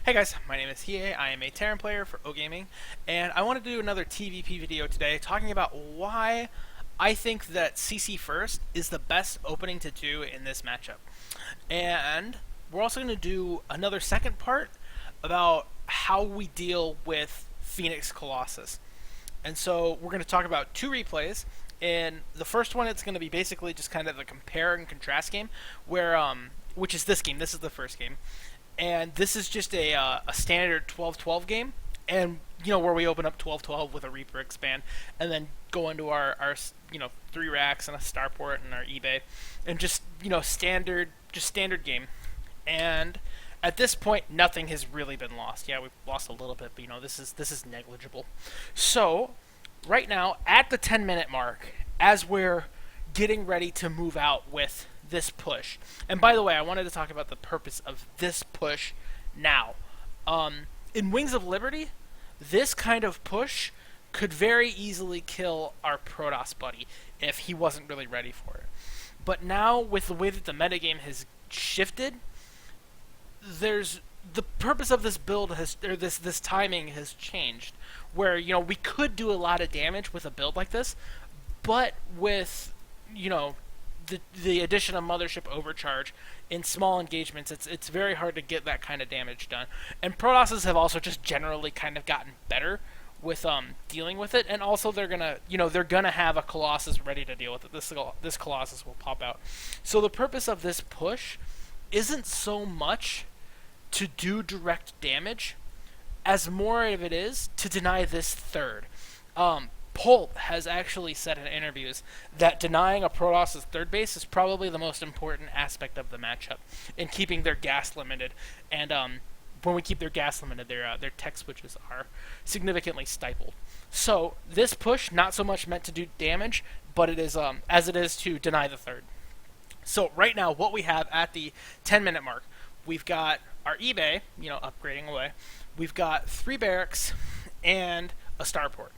Hey guys, my name is Hiei. I am a Terran player for O Gaming, and I want to do another TvP video today talking about why I think that CC first is the best opening to do in this matchup. And we're also going to do another second part about how we deal with Phoenix Colossus. And so we're going to talk about two replays. And the first one, it's going to be basically just kind of a compare and contrast game, where which is this game. This is the first game, and this is just a standard 12-12 game, and where we open up 12-12 with a Reaper expand, and then go into our 3 racks and a starport and our eBay, and just standard game. And at this point, nothing has really been lost. Yeah, we've lost a little bit, but this is negligible. So right now, at the 10-minute mark, as we're getting ready to move out with this push. And by the way, I wanted to talk about the purpose of this push now. In Wings of Liberty, this kind of push could very easily kill our Protoss buddy if he wasn't really ready for it. But now, with the way that the metagame has shifted, the purpose of this build this timing has changed, where we could do a lot of damage with a build like this, but with the addition of Mothership Overcharge in small engagements, it's very hard to get that kind of damage done. And Protosses have also just generally kind of gotten better with dealing with it, and also they're gonna have a Colossus ready to deal with it. This Colossus will pop out. So the purpose of this push isn't so much to do direct damage, as more of it is to deny this third. Polt has actually said in interviews that denying a Protoss' third base is probably the most important aspect of the matchup in keeping their gas limited. And when we keep their gas limited, their tech switches are significantly stifled. So this push, not so much meant to do damage, but it is as it is to deny the third. So right now, what we have at the 10-minute mark, we've got our eBay, upgrading away. We've got 3 barracks and a starport.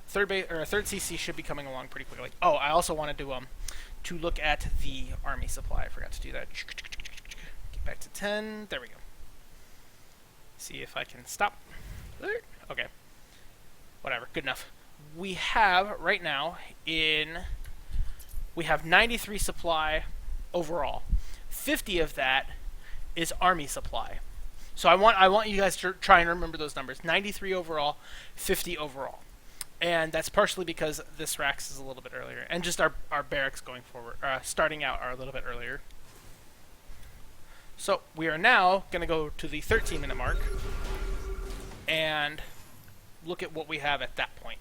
Third CC should be coming along pretty quickly. Oh, I also wanted to look at the army supply. I forgot to do that. Get back to 10. There we go. See if I can stop. Okay. Whatever. Good enough. We have right now we have 93 supply overall. 50 of that is army supply. So I want you guys to try and remember those numbers. 93 overall, 50 overall. And that's partially because this racks is a little bit earlier, and just our barracks going forward, starting out, are a little bit earlier. So we are now going to go to the 13-minute mark and look at what we have at that point.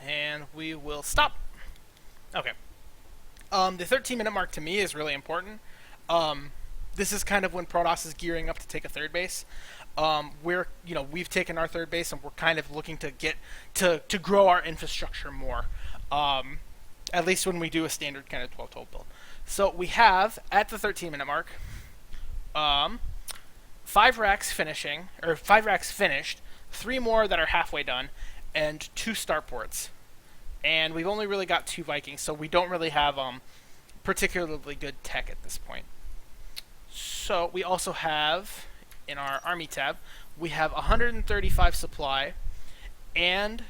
And we will stop. Okay. The 13-minute mark to me is really important. This is kind of when Protoss is gearing up to take a third base. We've taken our third base, and we're kind of looking to get to grow our infrastructure more. At least when we do a standard kind of 12-12 build. So we have at the 13-minute mark, 5 racks finished, 3 more that are halfway done, and 2 starports. And we've only really got 2 Vikings, so we don't really have particularly good tech at this point. So we also have, in our army tab, we have 135 supply and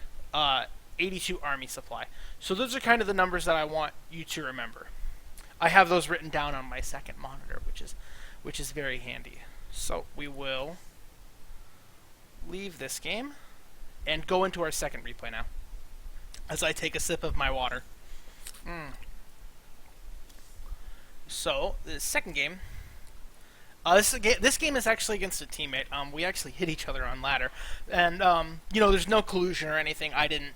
82 army supply. So those are kind of the numbers that I want you to remember. I have those written down on my second monitor, which is very handy. So we will leave this game and go into our second replay now, as I take a sip of my water. So the second game. This game is actually against a teammate. We actually hit each other on ladder, and there's no collusion or anything. I didn't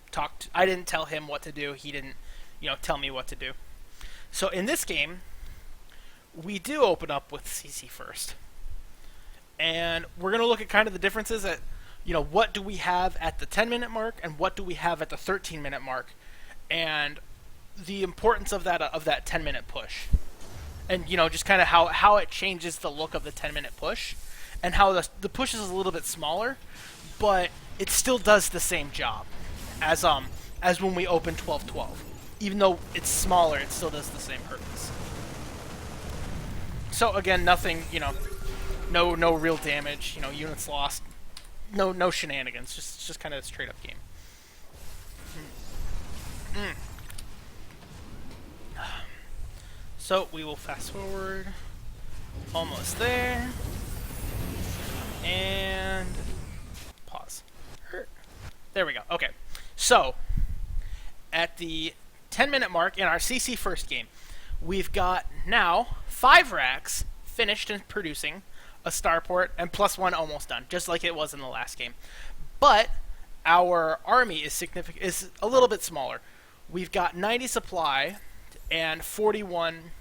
tell him what to do. He didn't, tell me what to do. So in this game, we do open up with CC first, and we're gonna look at kind of the differences at, what do we have at the 10-minute mark and what do we have at the 13-minute mark, and the importance of that 10-minute push. And, just kind of how it changes the look of the 10-minute push, and how the push is a little bit smaller, but it still does the same job as when we open 12-12. Even though it's smaller, it still does the same purpose. So again, nothing, no real damage, units lost, no shenanigans, just kind of a straight up game. So we will fast forward, almost there, and pause. There we go. Okay, so at the 10-minute mark in our CC first game, we've got now 5 racks finished and producing, a starport, and +1 almost done, just like it was in the last game. But our army is a little bit smaller. We've got 90 supply and 41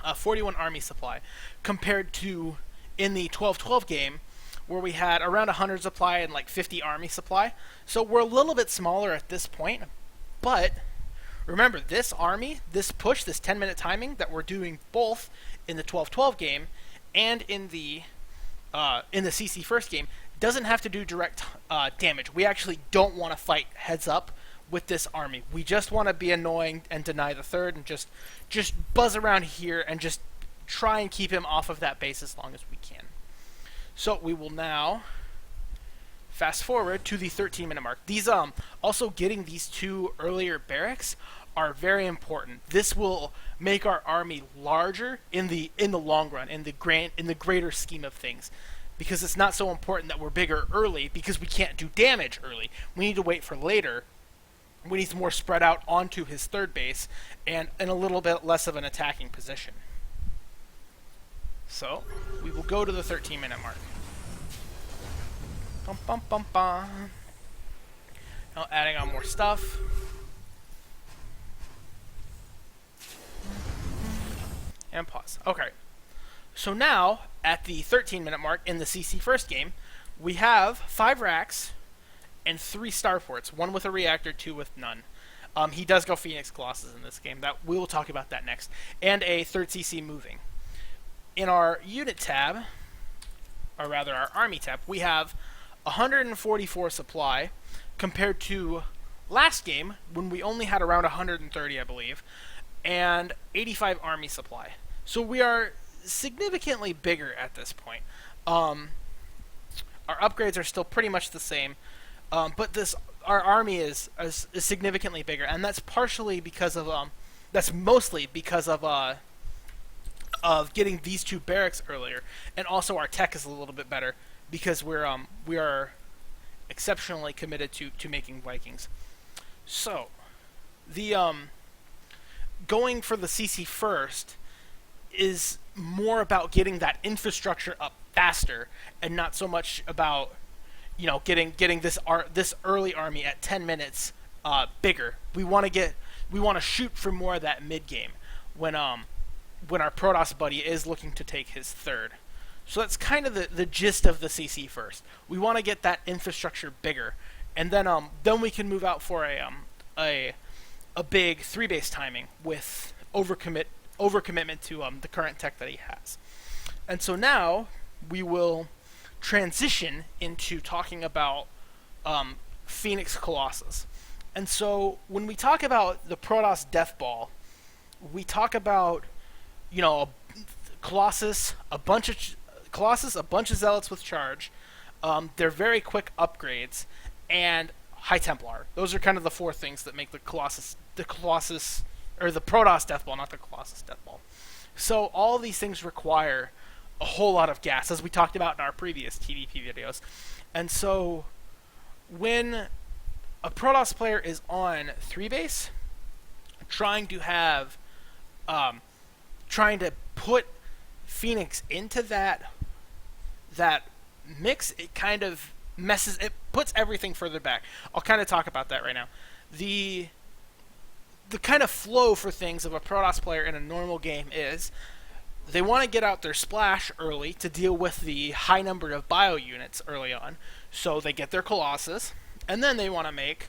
army supply, compared to in the 12-12 game, where we had around 100 supply and like 50 army supply. So we're a little bit smaller at this point, but remember, this army, this push, this 10-minute timing that we're doing both in the 12-12 game and in the CC first game doesn't have to do direct damage. We actually don't want to fight heads up with this army. We just want to be annoying and deny the third and just buzz around here and just try and keep him off of that base as long as we can. So we will now fast forward to the 13-minute mark. These also getting these 2 earlier barracks are very important. This will make our army larger in the long run, in the greater scheme of things, because it's not so important that we're bigger early because we can't do damage early. We need to wait for later when he's more spread out onto his third base and in a little bit less of an attacking position. So we will go to the 13-minute mark. Bum, bum, bum, bum. Now adding on more stuff. And pause. Okay. So now, at the 13-minute mark in the CC first game, we have 5 racks and 3 starports, 1 with a reactor, 2 with none. He does go Phoenix Collosus in this game. We will talk about that next. And a 3rd CC moving. In our unit tab, or rather our army tab, we have 144 supply compared to last game when we only had around 130, I believe, and 85 army supply. So we are significantly bigger at this point. Our upgrades are still pretty much the same, but our army is significantly bigger, and that's partially because of that's mostly because of getting these 2 barracks earlier, and also our tech is a little bit better because we are exceptionally committed to making Vikings. So the going for the CC first is more about getting that infrastructure up faster and not so much about getting this early army at 10 minutes bigger. We want to shoot for more of that mid game when our Protoss buddy is looking to take his third. So that's kind of the gist of the CC first. We want to get that infrastructure bigger, and then we can move out for a big 3-base timing with overcommitment to the current tech that he has. And so now we will transition into talking about Phoenix Colossus. And so when we talk about the Protoss Death Ball, we talk about Colossus, a bunch of Zealots with charge. They're very quick upgrades, and High Templar. Those are kind of the 4 things that make the Protoss Death Ball, not the Colossus Death Ball. So all of these things require a whole lot of gas, as we talked about in our previous TvP videos. And so when a Protoss player is on 3-base, trying to put Phoenix into that mix, it kind of puts everything further back. I'll kind of talk about that right now. The kind of flow for things of a Protoss player in a normal game is they want to get out their splash early to deal with the high number of bio units early on. So they get their Colossus, and then they want to make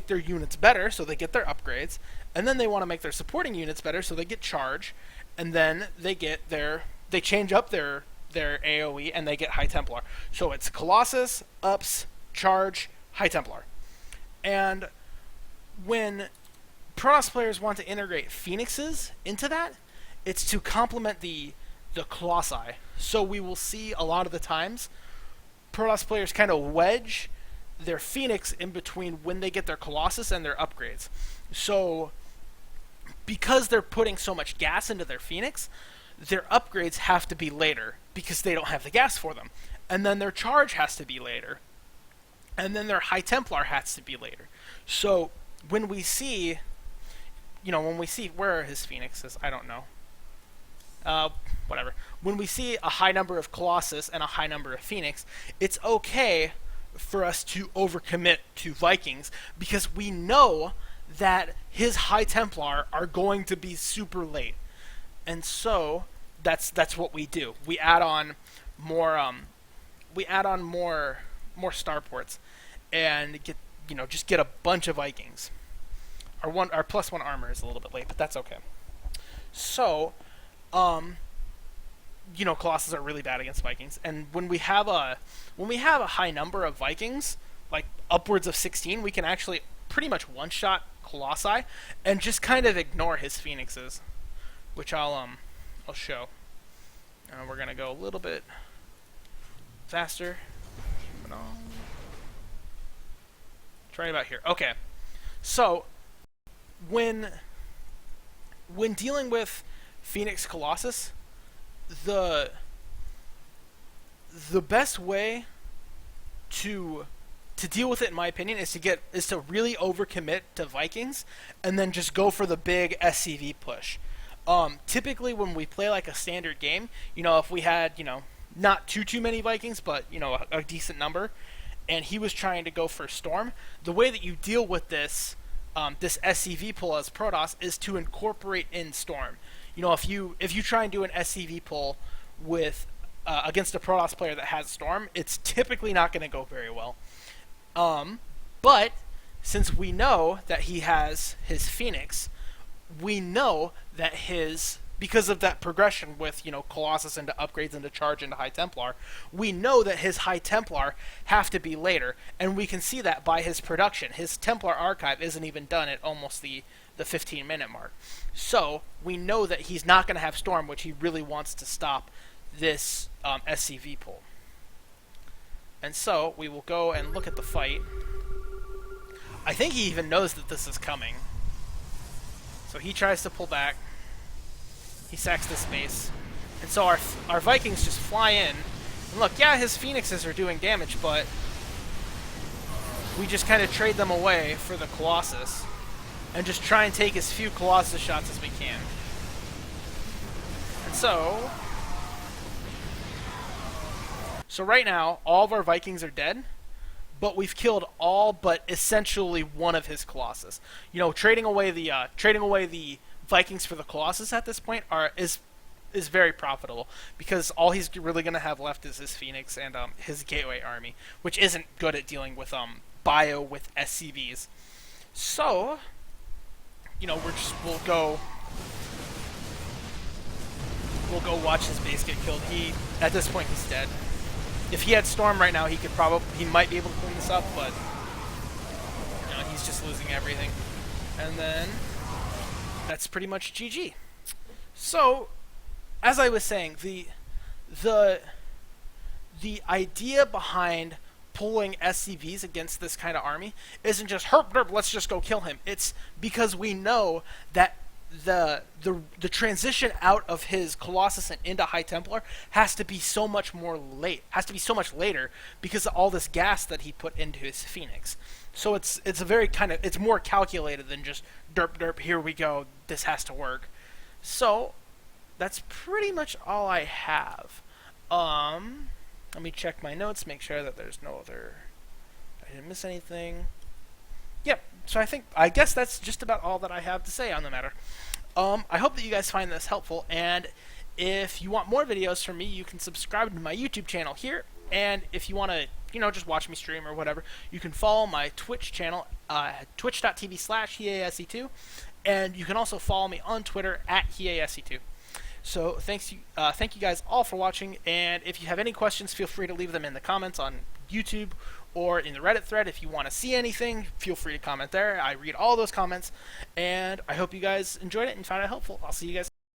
their units better, so they get their upgrades, and then they want to make their supporting units better, so they get charge, and then they change up their AoE and they get High Templar. So it's Colossus, ups, charge, High Templar. And when Protoss players want to integrate Phoenixes into that, it's to complement the Colossi. So we will see a lot of the times Protoss players kind of wedge their Phoenix in between when they get their Colossus and their upgrades. So because they're putting so much gas into their Phoenix, their upgrades have to be later because they don't have the gas for them. And then their charge has to be later. And then their High Templar has to be later. So when we see, where are his Phoenixes? I don't know. Whatever. When we see a high number of Colossus and a high number of Phoenix, it's okay for us to overcommit to Vikings because we know that his High Templar are going to be super late. And so that's what we do. We add on more more starports and get a bunch of Vikings. Our +1 armor is a little bit late, but that's okay. So, Colossus are really bad against Vikings, and when we have a high number of Vikings, like upwards of 16, we can actually pretty much one-shot Colossi and just kind of ignore his Phoenixes, which I'll show. We're gonna go a little bit faster. Try about here. Okay, so when dealing with Phoenix Colossus, the best way to deal with it, in my opinion, is to really overcommit to Vikings and then just go for the big SCV push. Typically, when we play like a standard game, if we had not too many Vikings, but a decent number, and he was trying to go for Storm, the way that you deal with this SCV pull as Protoss is to incorporate in Storm. If you try and do an SCV pull with against a Protoss player that has Storm, it's typically not going to go very well. But since we know that he has his Phoenix, we know that because of that progression with Colossus into upgrades into charge into High Templar, we know that his High Templar have to be later, and we can see that by his production. His Templar archive isn't even done at almost the 15-minute mark. So we know that he's not going to have Storm, which he really wants to stop this SCV pull. And so we will go and look at the fight. I think he even knows that this is coming. So he tries to pull back. He sacks this base. And so our Vikings just fly in. And look, yeah, his Phoenixes are doing damage, but we just kind of trade them away for the Colossus and just try and take as few Colossus shots as we can. And so right now, all of our Vikings are dead, but we've killed all but essentially one of his Colossus. Trading away the Vikings for the Colossus at this point is very profitable because all he's really going to have left is his Phoenix and his Gateway army, which isn't good at dealing with bio with SCVs. So, we'll go watch his base get killed. At this point he's dead. If he had Storm right now, he might be able to clean this up, but he's just losing everything. And then that's pretty much GG. So, as I was saying, the idea behind pulling SCVs against this kind of army isn't just herp derp, let's just go kill him. It's because we know that the transition out of his Colossus and into High Templar has to be so much later because of all this gas that he put into his Phoenix. So it's a very it's more calculated than just derp derp, here we go, this has to work. So that's pretty much all I have. Let me check my notes, make sure that there's no other, I didn't miss anything. Yep, so I guess that's just about all that I have to say on the matter. I hope that you guys find this helpful, and if you want more videos from me, you can subscribe to my YouTube channel here, and if you want to, just watch me stream or whatever, you can follow my Twitch channel, twitch.tv/HeaSE2, and you can also follow me on Twitter @HeaSE2. So thank you guys all for watching, and if you have any questions, feel free to leave them in the comments on YouTube or in the Reddit thread. If you want to see anything, feel free to comment there. I read all those comments, and I hope you guys enjoyed it and found it helpful. I'll see you guys.